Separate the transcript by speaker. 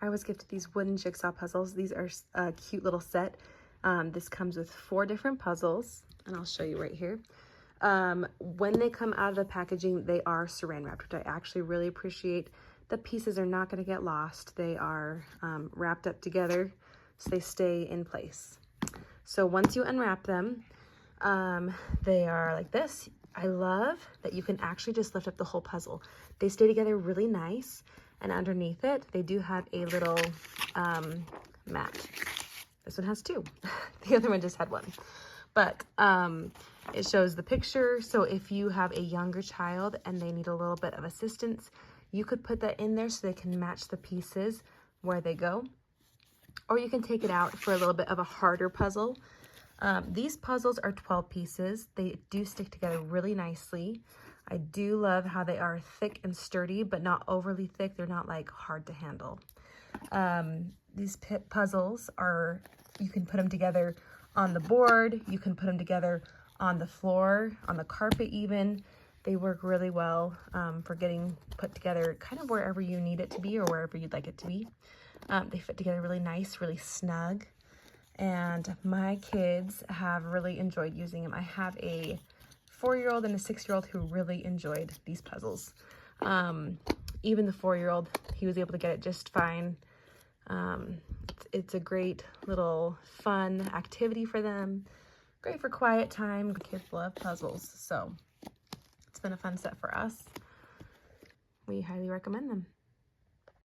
Speaker 1: I was gifted these wooden jigsaw puzzles. These are a cute little set. This comes with 4 different puzzles, and I'll show you right here. When they come out of the packaging, they are saran wrapped, which I actually really appreciate. The pieces are not going to get lost. They are wrapped up together so they stay in place. So once you unwrap them, they are like this. I love that you can actually just lift up the whole puzzle. They stay together really nice, and underneath it, they do have a little mat. This one has 2. The other one just had 1. But it shows the picture, so if you have a younger child and they need a little bit of assistance, you could put that in there so they can match the pieces where they go. Or you can take it out for a little bit of a harder puzzle. These puzzles are 12 pieces. They do stick together really nicely. I do love how they are thick and sturdy, but not overly thick. They're not like hard to handle. These puzzles are, you can put them together on the board. You can put them together on the floor, on the carpet even. They work really well for getting put together kind of wherever you need it to be or wherever you'd like it to be. They fit together really nice, really snug. And my kids have really enjoyed using them. I have a 4-year-old and a 6-year-old who really enjoyed these puzzles. Even the 4-year-old, he was able to get it just fine. It's a great little fun activity for them. Great for quiet time. The kids love puzzles. So it's been a fun set for us. We highly recommend them.